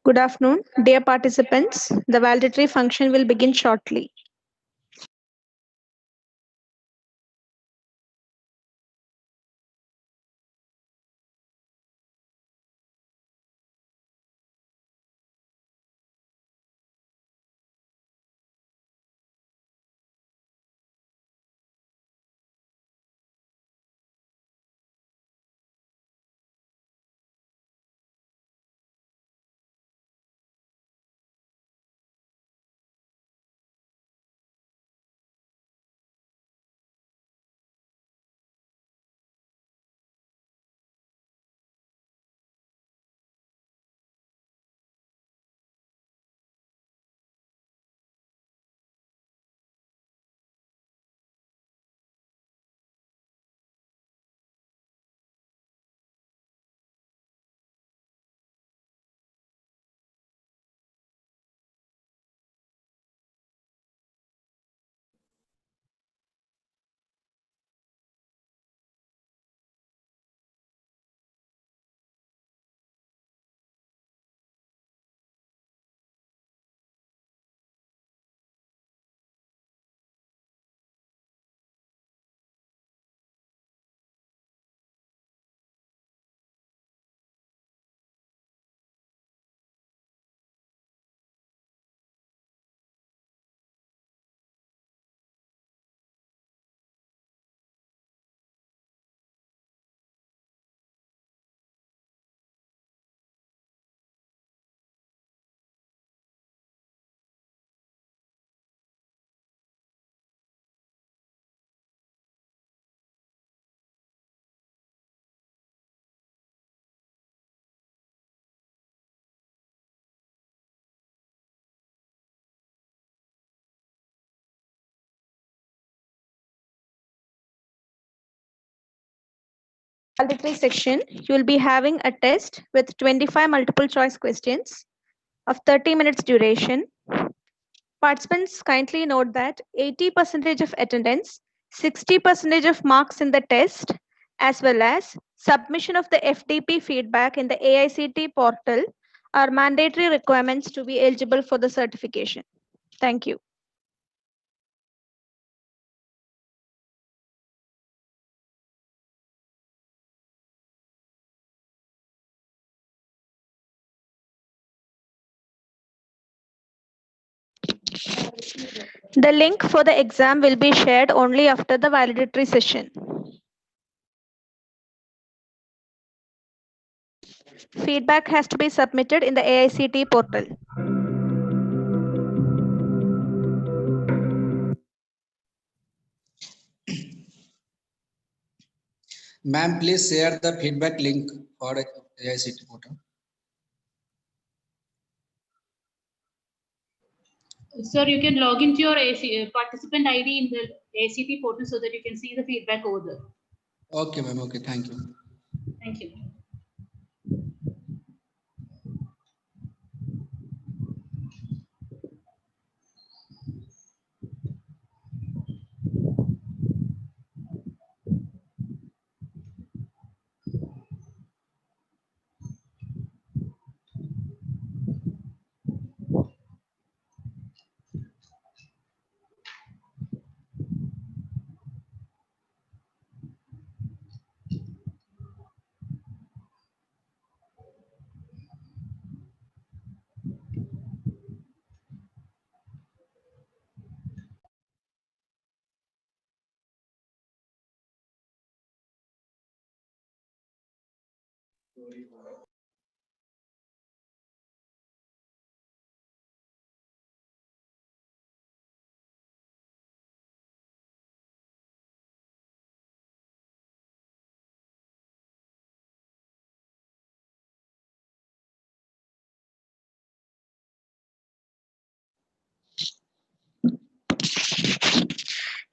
Good afternoon, dear participants. The validatory function will begin shortly. Validatory section, you will be having a test with 25 multiple choice questions of 30 minutes duration. Participants kindly note that 80% of attendance, 60% of marks in the test, as well as submission of the FDP feedback in the AICT portal are mandatory requirements to be eligible for the certification. Thank you. The link for the exam will be shared only after the validatory session. Feedback has to be submitted in the AICT portal. Ma'am, please share the feedback link for AICT portal. Sir, you can log into your participant ID in the ACT portal so that you can see the feedback over there. Okay, ma'am. Okay, thank you. Thank you.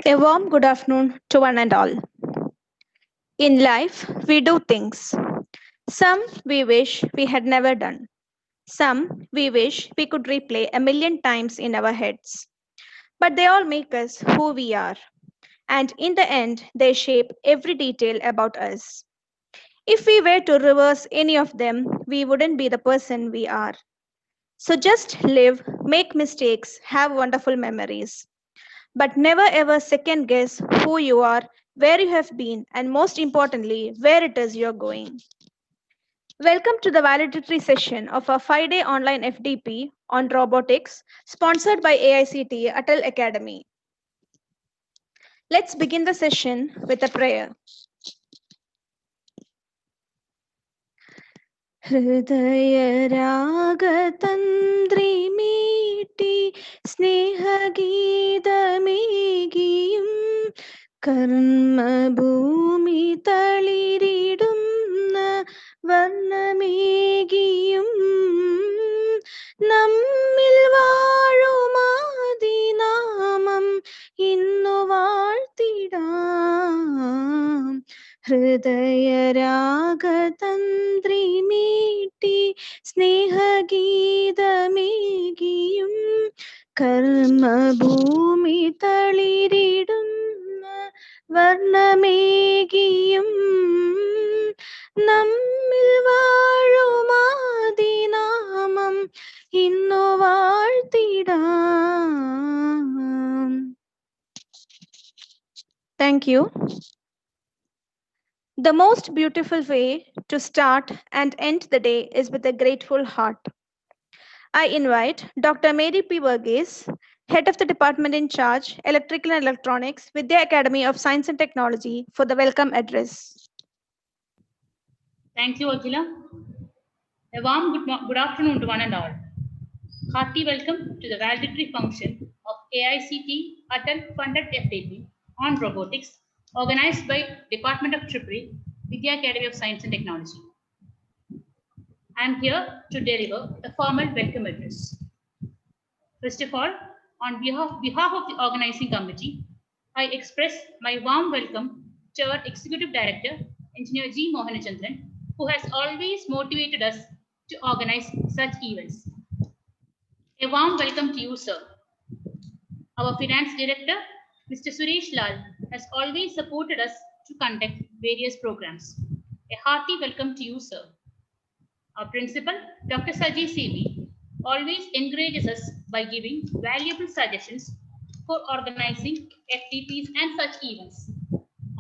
A warm good afternoon to one and all. In life, we do things. Some we wish we had never done. Some we wish we could replay a million times in our heads. But they all make us who we are. And in the end, they shape every detail about us. If we were to reverse any of them, we wouldn't be the person we are. So just live, make mistakes, have wonderful memories. But never ever second guess who you are, where you have been, and most importantly, where it is you're going. Welcome to the valedictory session of our 5-day online FDP on robotics, sponsored by AICTE Atal Academy. Let's begin the session with a prayer. हृदय रागतन्द्रि मीटी स्नेहगीतमेगियुं कर्मभूमि तളിരിടുന്ന വർണ്ണമേകിയും നമ്മിൽ വാഴുമാദിനാമം ഇന്നു വാഴ്ത്തിടാം ഹൃദയരാഗതന്ത്രി മീട്ടി സ്നേഹഗീതമേകിയും കർമ്മഭൂമി തളിരിടുന്ന വർണ്ണമേകിയും നമ്മിൽ വാഴുമാദിനാമം ഇന്നു വാഴ്ത്തിടാം. Thank you. The most beautiful way to start and end the day is with a grateful heart. I invite Dr. Mary P. Verghese, Head of the Department in Charge, Electrical and Electronics, Vidya Academy of Science and Technology, for the welcome address. Thank you, Akhila. A warm good afternoon to one and all. Hearty welcome to the valedictory function of AICTE Atal funded FDP on robotics, organized by Department of Tripuri, Vidya Academy of Science and Technology. I am here to deliver a formal welcome address. First of all, on behalf of the organizing committee, I express my warm welcome to our Executive Director, Engineer G. Mohanachandran, who has always motivated us to organize such events. A warm welcome to you, sir. Our Finance Director, Mr. Suresh Lal, has always supported us to conduct various programs. A hearty welcome to you, sir. Our Principal, Dr. Sajid Sevi, always encourages us by giving valuable suggestions for organizing FDPs and such events.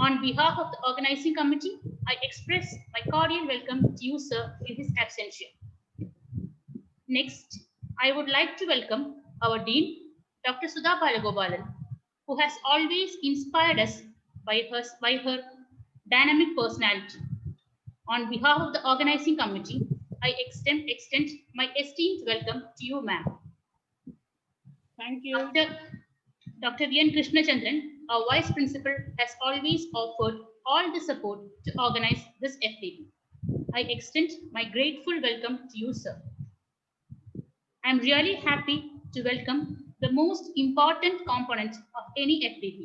On behalf of the organizing committee, I express my cordial welcome to you, sir, in his absentia. Next, I would like to welcome our Dean, Dr. Sudha Balagopalan, who has always inspired us by her dynamic personality. On behalf of the organizing committee, I extend my esteemed welcome to you, ma'am. Thank you. Dr. V. N. Krishnachandran, our Vice Principal, has always offered all the support to organize this FDP. I extend my grateful welcome to you, sir. I am really happy to welcome the most important component of any FDP,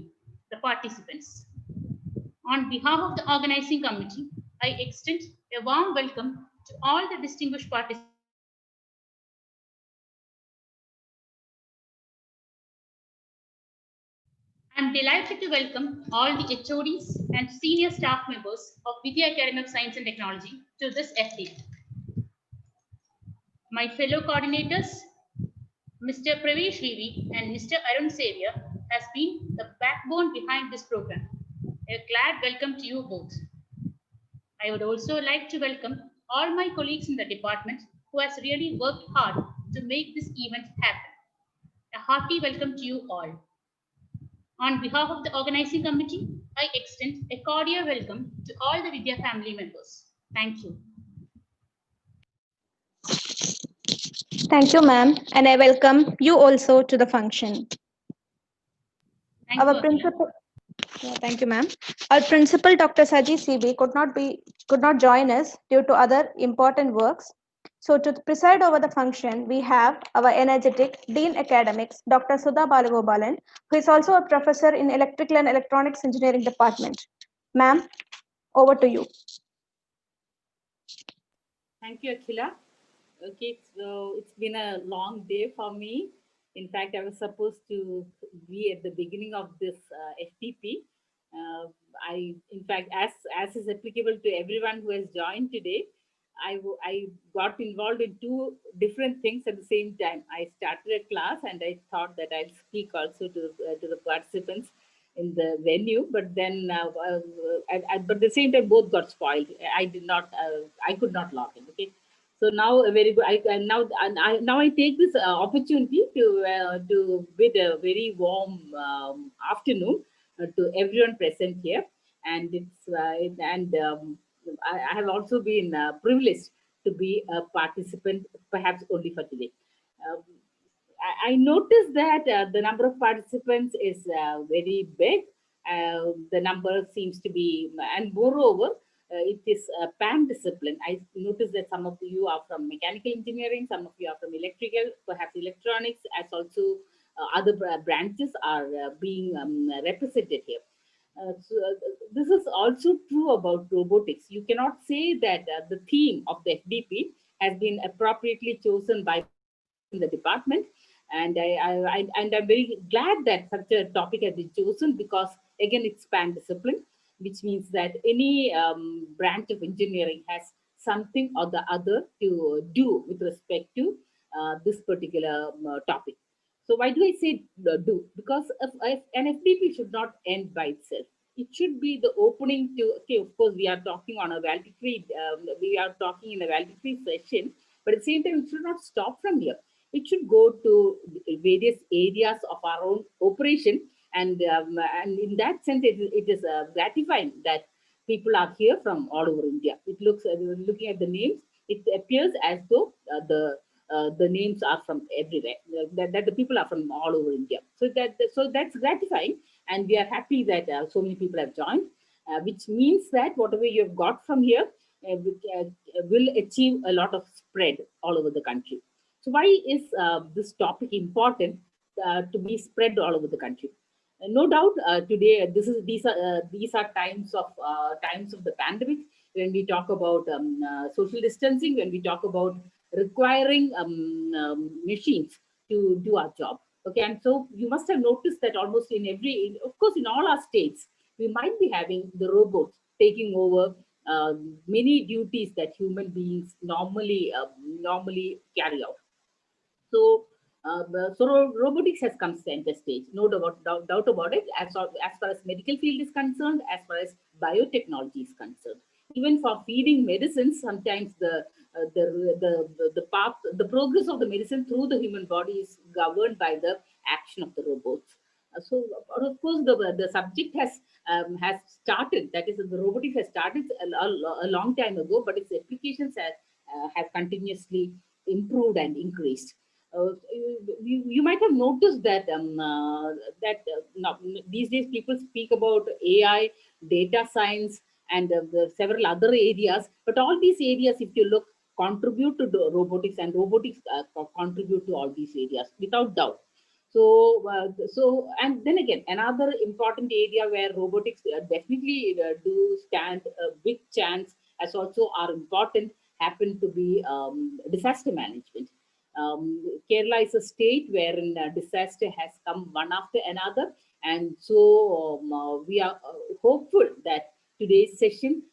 the participants. On behalf of the organizing committee, I extend a warm welcome to all the distinguished participants. I am delighted to welcome all the HODs and senior staff members of Vidya Academy of Science and Technology to this FDP. My fellow coordinators, Mr. Pravesh Vivi and Mr. Arun Savior, has been the backbone behind this program. A glad welcome to you both. I would also like to welcome all my colleagues in the department who has really worked hard to make this event happen. A hearty welcome to you all. On behalf of the organizing committee, I extend a cordial welcome to all the Vidya family members. Thank you. Thank you, ma'am, and I welcome you also to the function. Thank Our you, Akhila. principal, thank you, ma'am. Our principal, Dr. Sajid CB, could not join us due to other important works. So to preside over the function, we have our energetic Dean Academics, Dr. Sudha Balagopalan, who is also a professor in Electrical and Electronics Engineering Department. Ma'am, over to you. Thank you, Akhila. Okay, so it's been a long day for me. In fact, I was supposed to be at the beginning of this FTP. In fact, as is applicable to everyone who has joined today, I got involved in two different things at the same time. I started a class and I thought that I'd speak also to the participants in the venue, but then but at the same time both got spoiled. I did not I could not log in. Okay, so now a very good. Now I take this opportunity to bid a very warm afternoon to everyone present here, and I have also been privileged to be a participant, perhaps only for today. Um, I noticed that the number of participants is very big. The number seems to be, and moreover, it is a PAM discipline. I noticed that some of you are from mechanical engineering, some of you are from electrical, perhaps electronics, as also other branches are being represented here. This is also true about robotics. You cannot say that the theme of the FDP has been appropriately chosen by the department, and I'm very glad that such a topic has been chosen, because again it's span discipline, which means that any branch of engineering has something or the other to do with respect to this particular topic. So why do I say do? Because if an FDP should not end by itself. It should be the opening to, okay, of course, we are talking on a valedictory, we are talking in a valedictory session, but at the same time, it should not stop from here. It should go to various areas of our own operation. And in that sense, it is gratifying that people are here from all over India. It looks, looking at the names, it appears as though the names are from everywhere, that the people are from all over India. So that's gratifying, and we are happy that so many people have joined, which means that whatever you have got from here will achieve a lot of spread all over the country. So why is this topic important to be spread all over the country? No doubt, today these are times of the pandemic, when we talk about social distancing, when we talk about requiring machines to do our job. Okay, and so you must have noticed that almost of course, in all our states, we might be having the robots taking over many duties that human beings normally carry out. So, robotics has come center stage, no doubt about it. As far as medical field is concerned, as far as biotechnology is concerned, even for feeding medicines, sometimes the path, the progress of the medicine through the human body is governed by the action of the robots. So, of course, the subject has started. That is, the robotics has started a long time ago, but its applications have continuously improved and increased. You might have noticed that now, these days people speak about AI, data science, and the several other areas. But all these areas, if you look, contribute to the robotics, and robotics contribute to all these areas without doubt. So, and then again, another important area where robotics definitely do stand a big chance, as also are important, happen to be disaster management. Kerala is a state wherein disaster has come one after another, and so we are hopeful that today's session,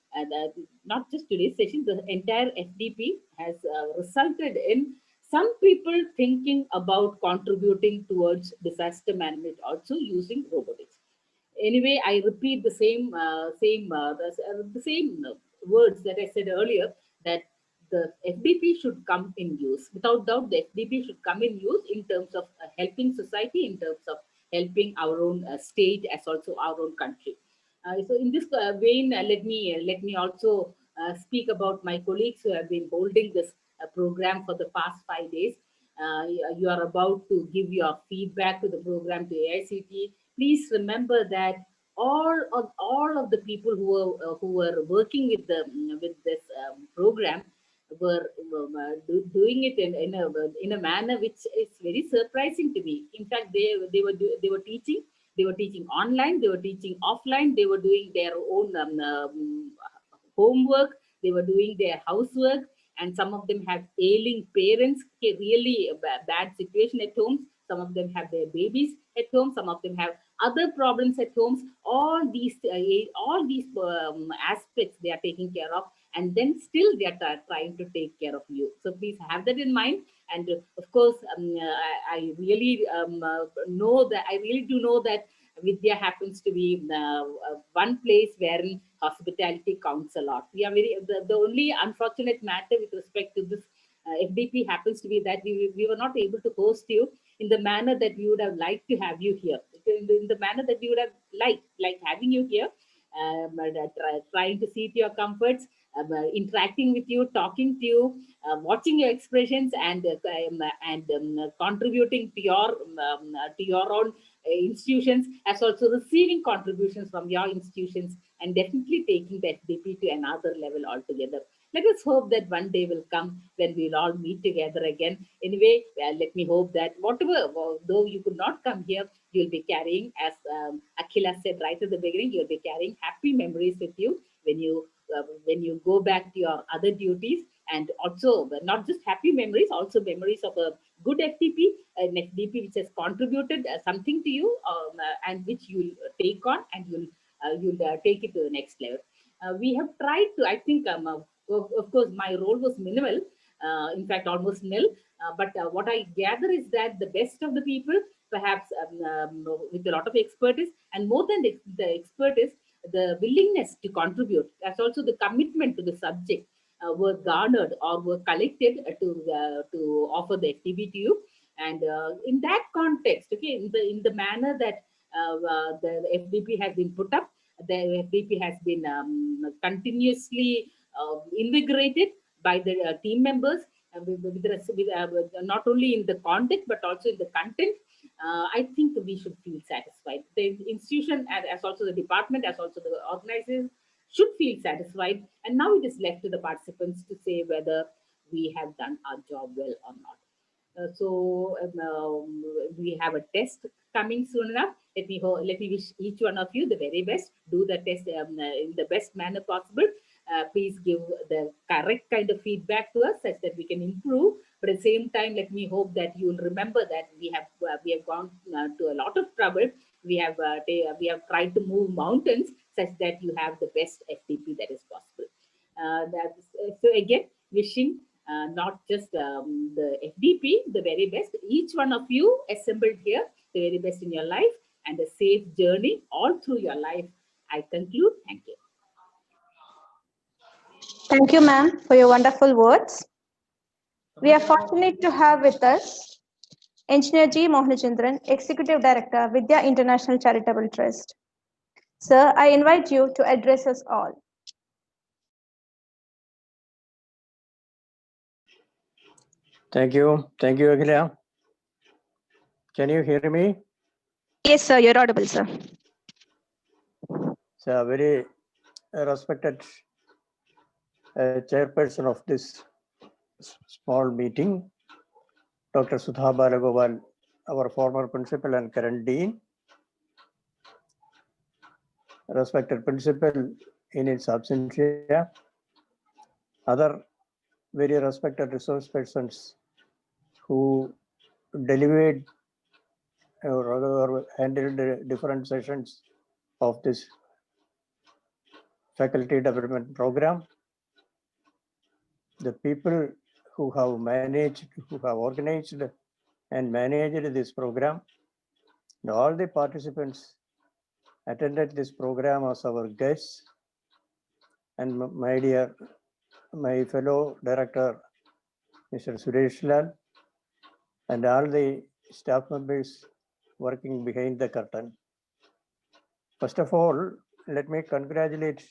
not just today's session, the entire FDP has resulted in some people thinking about contributing towards disaster management, also using robotics. Anyway, I repeat the same words that I said earlier, that the FDP should come in use. Without doubt, the FDP should come in use in terms of helping society, in terms of helping our own state, as also our own country. So, in this vein, let me also speak about my colleagues who have been holding this program for the past 5 days. You are about to give your feedback to the program to AICT. Please remember that all of the people who were working with this program were doing it in a manner which is very surprising to me. In fact, they were teaching. They were teaching online. They were teaching offline. They were doing their own homework. They were doing their housework, and some of them have ailing parents, okay, really a bad situation at home. Some of them have their babies at home. Some of them have other problems at homes. All these aspects they are taking care of, and then still they are trying to take care of you. So please have that in mind. And of course, I really I really do know that Vidya happens to be one place wherein hospitality counts a lot. We are the only unfortunate matter with respect to this FDP happens to be that we were not able to host you in the manner that we would have liked to have you here, in the manner that we would have liked having you here, trying to see to your comforts, interacting with you, talking to you, watching your expressions, and contributing to your own institutions, as also receiving contributions from your institutions, and definitely taking the FDP to another level altogether. Let us hope that one day will come when we'll all meet together again. Anyway, let me hope that whatever, though you could not come here, you'll be carrying, as Akhila said right at the beginning, you'll be carrying happy memories with you when you go back to your other duties, and also not just happy memories, also memories of a good FDP, an FDP which has contributed something to you, and which you'll take on, and you'll take it to the next level. We have tried to, I think, of course, my role was minimal, in fact, almost nil. But what I gather is that the best of the people, perhaps with a lot of expertise, and more than the expertise, the willingness to contribute, as also the commitment to the subject, were garnered or were collected to offer the FDP to you. And in that context, okay, in the manner that the FDP has been put up, the FDP has been continuously invigorated by the team members, not only in the content but also in the content. I think we should feel satisfied. The institution, as also the department, as also the organizers, should feel satisfied. And now it is left to the participants to say whether we have done our job well or not. We have a test coming soon enough. Let me wish each one of you the very best. Do the test in the best manner possible. Please give the correct kind of feedback to us such that we can improve. But at the same time, let me hope that you will remember that we have gone to a lot of trouble. We have tried to move mountains such that you have the best FDP that is possible. So again, wishing not just the FDP the very best, each one of you assembled here the very best in your life, and a safe journey all through your life. I conclude. Thank you. Thank you, ma'am, for your wonderful words. We are fortunate to have with us Engineer G. Mohanachandran, Executive Director, Vidya International Charitable Trust. Sir, I invite you to address us all. Thank you, Akhila. Can you hear me? Yes, sir, you're audible, sir. So, very respected chairperson of this small meeting, Dr. Sudha Balagopal, our former principal and current dean, respected principal in its absentia, other very respected resource persons who delivered or handled different sessions of this faculty development program, the people who have managed, who have organized and managed this program, and all the participants attended this program as our guests, and my fellow director, Mr. Suresh Lal, and all the staff members working behind the curtain. First of all, let me congratulate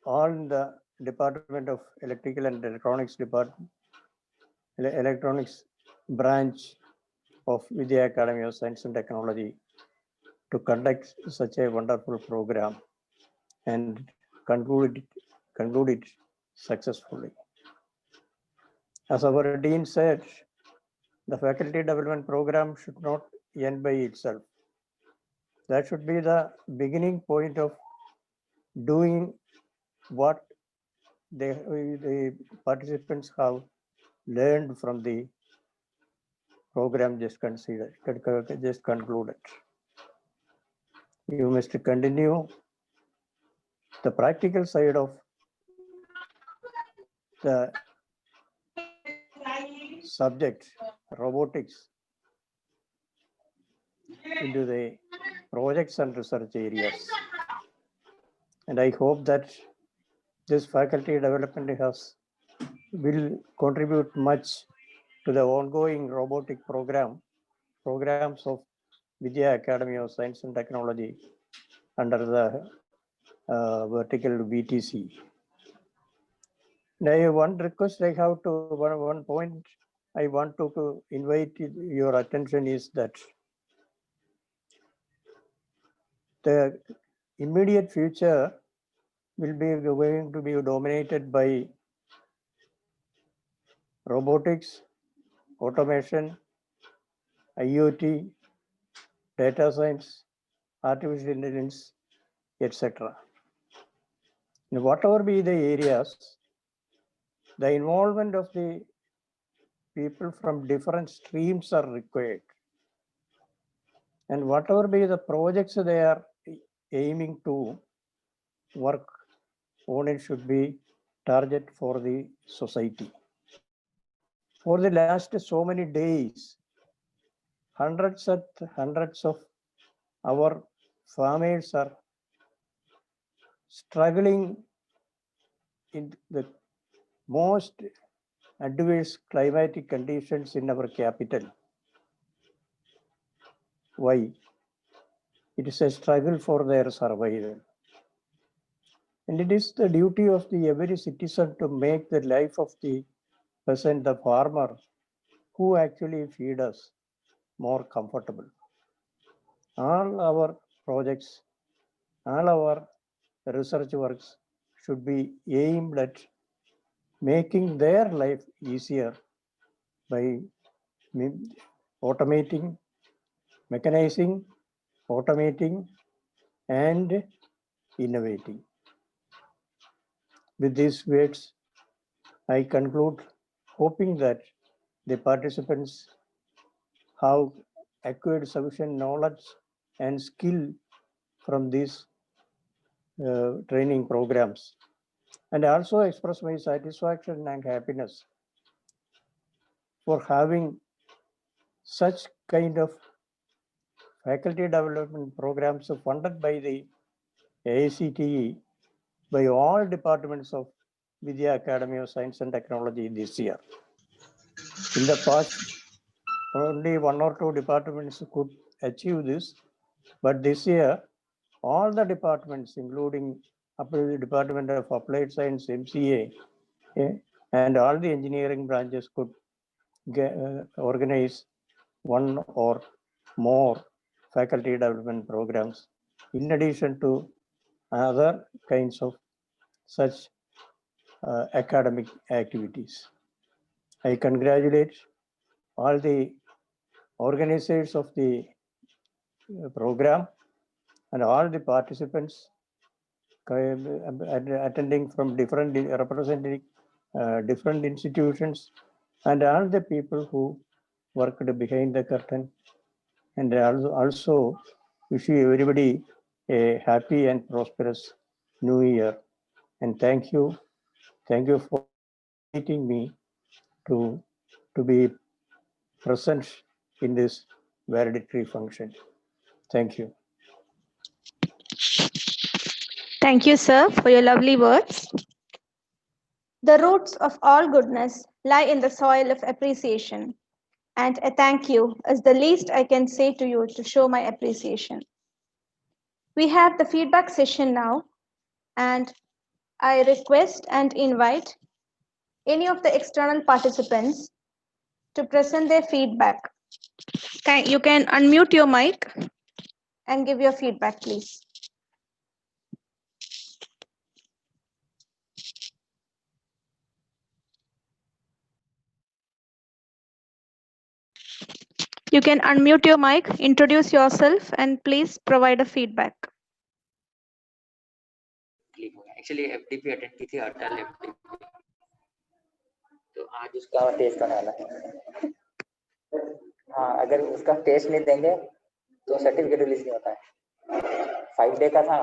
all the Department of Electrical and Electronics Electronics branch of Vidya Academy of Science and Technology to conduct such a wonderful program and conclude it successfully. As our dean said, the faculty development program should not end by itself. That should be the beginning point of doing what the participants have learned from the program just concluded. You must continue the practical side of the subject robotics into the projects and research areas. And I hope that this faculty development will contribute much to the ongoing robotic programs of Vidya Academy of Science and Technology under the vertical VTC. Now, one request I have to, one point I want to invite your attention is that the immediate future will be going to be dominated by robotics, automation, IoT, data science, artificial intelligence, etc. Whatever be the areas, the involvement of the people from different streams are required. And whatever be the projects they are aiming to work on, it should be target for the society. For the last so many days, hundreds of our farmers are struggling in the most adverse climatic conditions in our capital. Why? It is a struggle for their survival. And it is the duty of every citizen to make the life of the peasant, the farmer, who actually feed us, more comfortable. All our projects, all our research works should be aimed at making their life easier by automating, mechanizing, automating, and innovating. With these words, I conclude, hoping that the participants have acquired sufficient knowledge and skill from these training programs, and also express my satisfaction and happiness for having such kind of faculty development programs funded by the AICTE by all departments of Vidya Academy of Science and Technology this year. In the past, only 1 or 2 departments could achieve this, but this year, all the departments, including the Department of Applied Science, MCA, and all the engineering branches could organize 1 or more faculty development programs, in addition to other kinds of such academic activities. I congratulate all the organizers of the program and all the participants attending from representing different institutions, and all the people who worked behind the curtain. And also wish you everybody a happy and prosperous New Year. And thank you for inviting me to be present in this valedictory function. Thank you. Thank you, sir, for your lovely words. The roots of all goodness lie in the soil of appreciation, and a thank you is the least I can say to you to show my appreciation. We have the feedback session now, and I request and invite any of the external participants to present their feedback. You can unmute your mic and give your feedback, please. You can unmute your mic, introduce yourself, and please provide a feedback. Actually FDP attend की थी, अटल FDP, तो आज उसका test होने वाला है। हाँ, अगर उसका टेस्ट नहीं देंगे तो सर्टिफिकेट रिलीज नहीं होता है। 5 डे का था,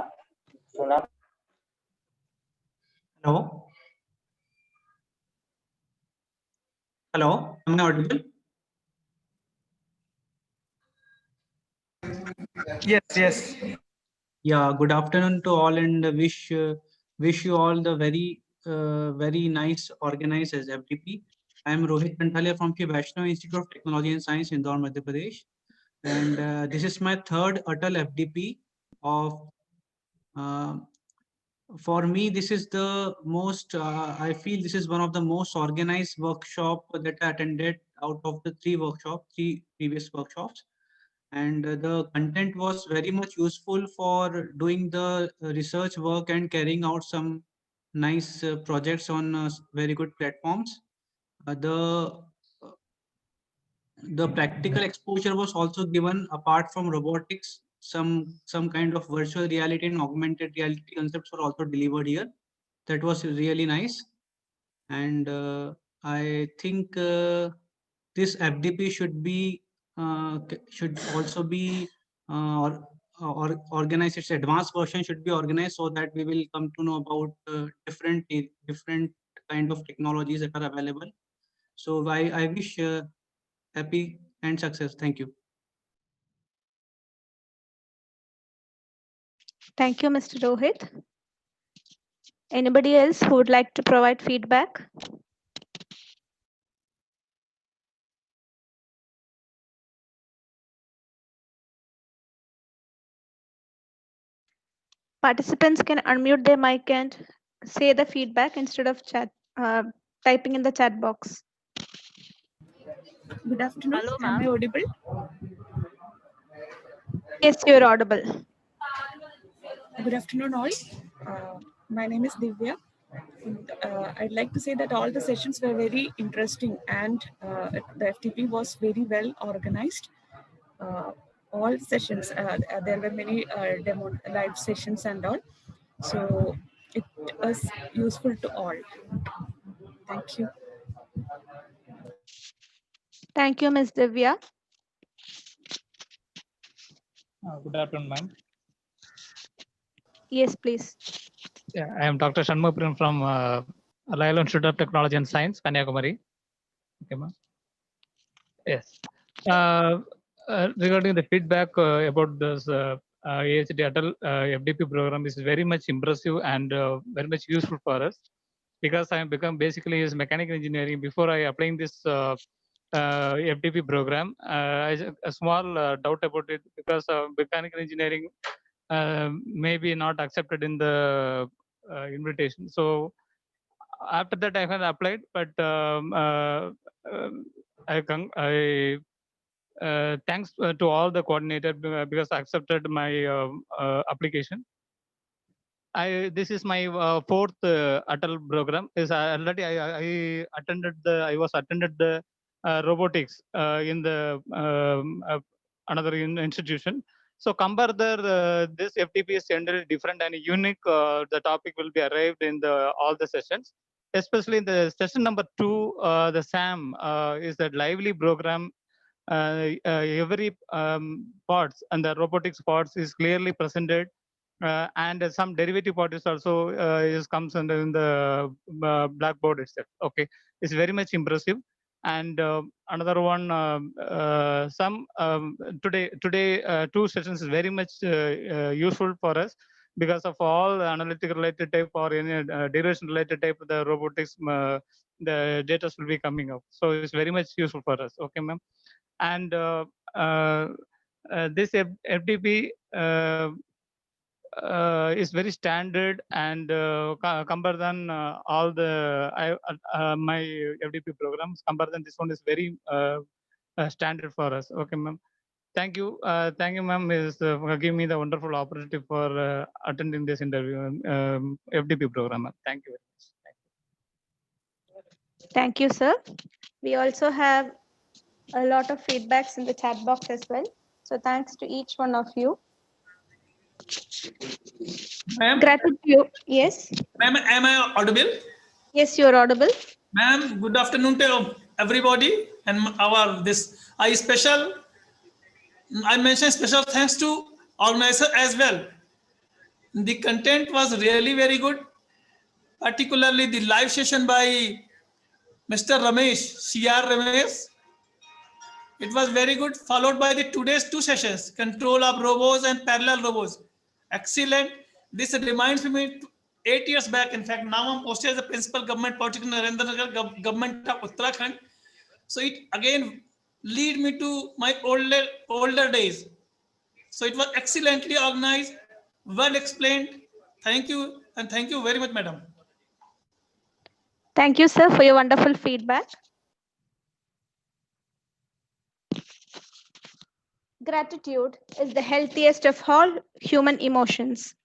सुना? Hello, Hello, am I audible? Yes, yes. Yeah, good afternoon to all, and wish you all the very nice organized as FDP. I am Rohit Kanthalia from Sri Vaishnav Institute of Technology and Science, Indore, Madhya Pradesh, and this is my third Atal FDP of. For me, this is the most. I feel this is one of the most organized workshop that I attended out of the three previous workshops. And the content was very much useful for doing the research work and carrying out some nice projects on very good platforms. The practical exposure was also given. Apart from robotics, some kind of virtual reality and augmented reality concepts were also delivered here. That was really nice. And I think this FDP should also be or organized. Its advanced version should be organized so that we will come to know about different kind of technologies that are available. So I wish happy and success. Thank you. Thank you, Mr. Rohit. Anybody else who would like to provide feedback? Participants can unmute their mic and say the feedback instead of typing in the chat box. Good afternoon. Hello, Am I ma'am. audible? Yes, you're audible. Good afternoon, all. My name is Divya. I'd like to say that all the sessions were very interesting and the FTP was very well organized. All sessions, there were many demo live sessions and all. So it was useful to all. Thank you. Thank you, Ms. Divya. Good afternoon, ma'am. Yes, please. Yeah, I am Dr. Shanmugapuram from Layla Institute of Technology and Science, Kanyakumari. Okay, ma'am. Yes. Regarding the feedback about this AICT Atal FDP program is very much impressive and very much useful for us, because I have become basically is mechanical engineering. Before I applying this FDP program, a small doubt about it, because mechanical engineering may be not accepted in the invitation. So after that I have applied, but I thanks to all the coordinator because I accepted my application. This is my fourth Atal program. Is already I was attended the robotics in the another institution. So compare this FTP is generally different and unique. The topic will be arrived in all the sessions, especially in the session number 2. The SAM is that lively program. Every parts and the robotics parts is clearly presented. And some derivative parties also comes under in the blackboard itself. Okay, it's very much impressive. And another one, today 2 sessions is very much useful for us, because of all analytical related type or any derivation related type of the robotics, the data will be coming up. So it's very much useful for us. Okay, ma'am. And this FDP is very standard and compare than all the my FDP programs. Compare than this one is very standard for us. Okay, ma'am. Thank you, ma'am, for giving me the wonderful opportunity for attending this interview FDP program. Thank you very much. Thank you, sir. We also have a lot of feedbacks in the chat box as well. So thanks to each one of you. Ma'am, Gratitude. Yes. ma'am, am I audible? Yes, you're audible. Ma'am, good afternoon to everybody. And I mention special thanks to organizer as well. The content was really very good, particularly the live session by Mr. Ramesh, CR Ramesh. It was very good, followed by the today's two sessions, control of robots and parallel robots. Excellent. This reminds me 8 years back. In fact, now I'm posted as a principal government politician in Narendra Nagar government of Uttarakhand. So it again lead me to my older days. So it was excellently organized, well explained. Thank you, and thank you very much, madam. Thank you, sir, for your wonderful feedback. Gratitude is the healthiest of all human emotions.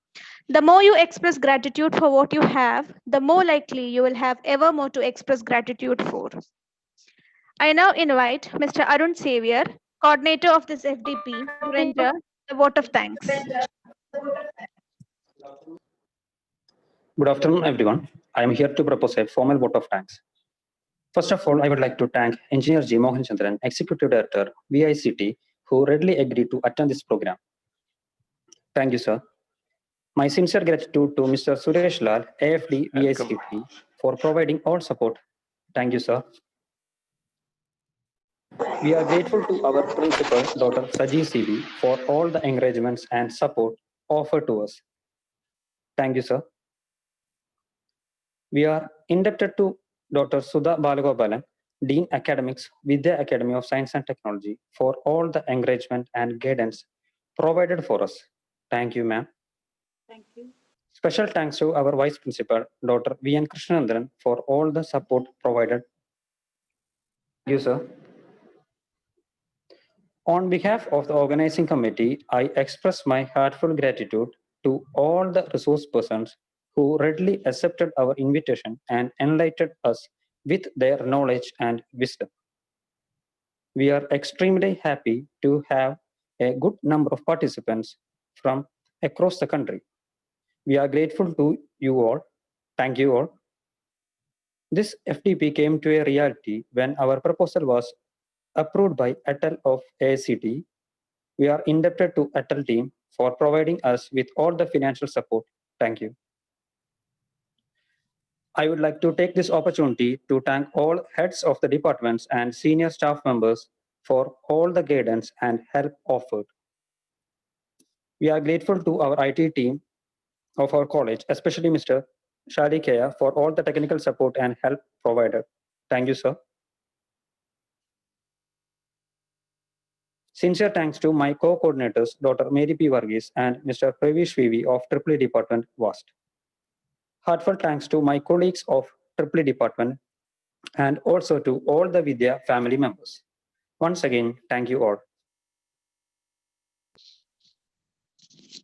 The more you express gratitude for what you have, the more likely you will have ever more to express gratitude for. I now invite Mr. Arun Savior, coordinator of this FDP, to render the vote of thanks. Good afternoon, everyone. I am here to propose a formal vote of thanks. First of all, I would like to thank Engineer G. Mohan Chandran, Executive Director, VICT, who readily agreed to attend this program. Thank you, sir. My sincere gratitude to Mr. Suresh Lal, AFD, VICT, for providing all support. Thank you, sir. We are grateful to our principal, Dr. Saji CB, for all the encouragements and support offered to us. Thank you, sir. We are indebted to Dr. Sudha Balagopalan, Dean Academics, Vidya Academy of Science and Technology, for all the encouragement and guidance provided for us. Thank you, ma'am. Thank you. Special thanks to our Vice Principal, Dr. V.N. Krishnanandran, for all the support provided. Thank you, sir. On behalf of the organizing committee, I express my heartfelt gratitude to all the resource persons who readily accepted our invitation and enlightened us with their knowledge and wisdom. We are extremely happy to have a good number of participants from across the country. We are grateful to you all. Thank you all. This FDP came to a reality when our proposal was approved by Atal of AICT. We are indebted to Atal team for providing us with all the financial support. Thank you. I would like to take this opportunity to thank all heads of the departments and senior staff members for all the guidance and help offered. We are grateful to our IT team of our college, especially Mr. Shadi Kaya, for all the technical support and help provided. Thank you, sir. Sincere thanks to my co-coordinators, Dr. Mary P. Varghese and Mr. Pravish Vivi of EEE Department, VAST. Heartfelt thanks to my colleagues of EEE Department and also to all the Vidya family members. Once again, thank you all.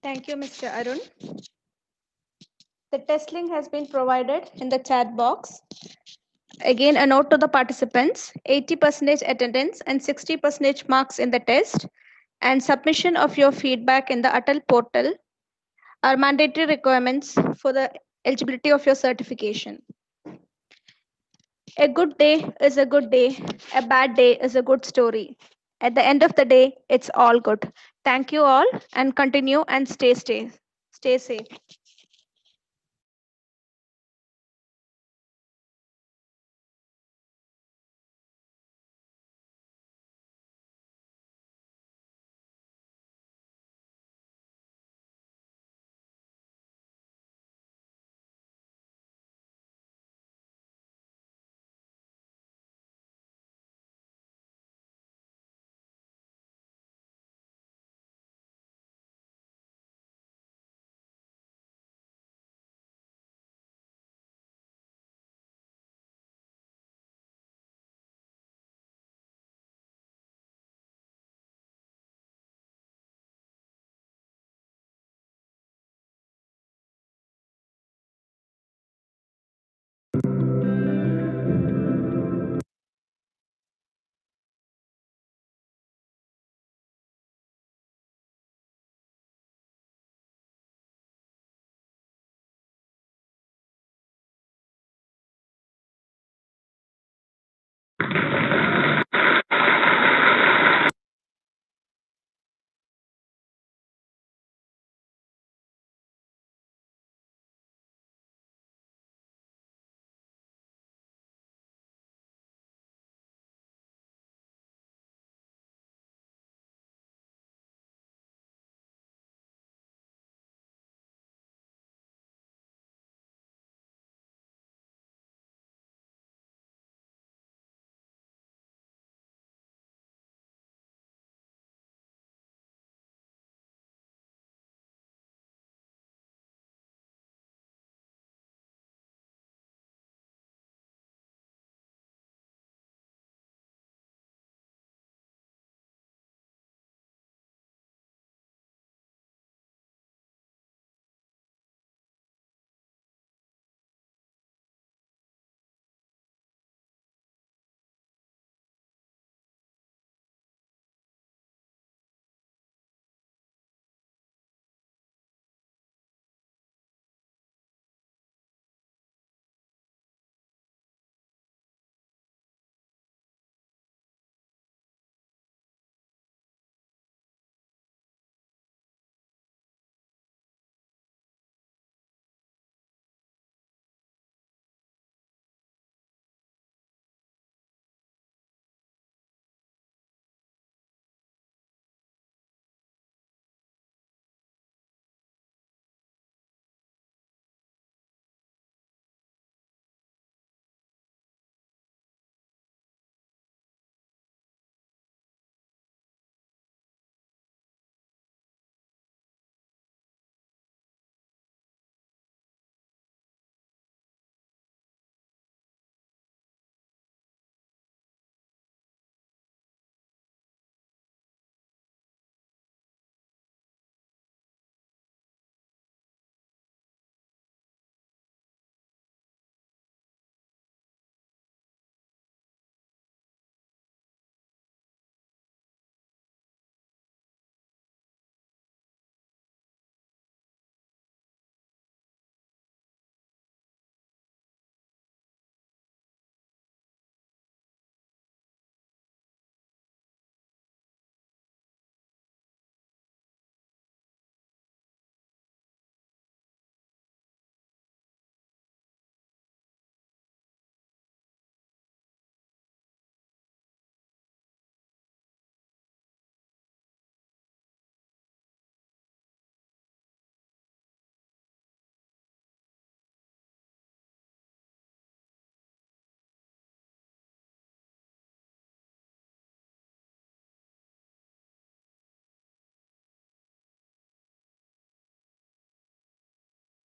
Thank you, Mr. Arun. The test link has been provided in the chat box. Again, a note to the participants, 80% attendance and 60% marks in the test and submission of your feedback in the Atal portal are mandatory requirements for the eligibility of your certification. A good day is a good day. A bad day is a good story. At the end of the day, it's all good. Thank you all and continue and stay safe.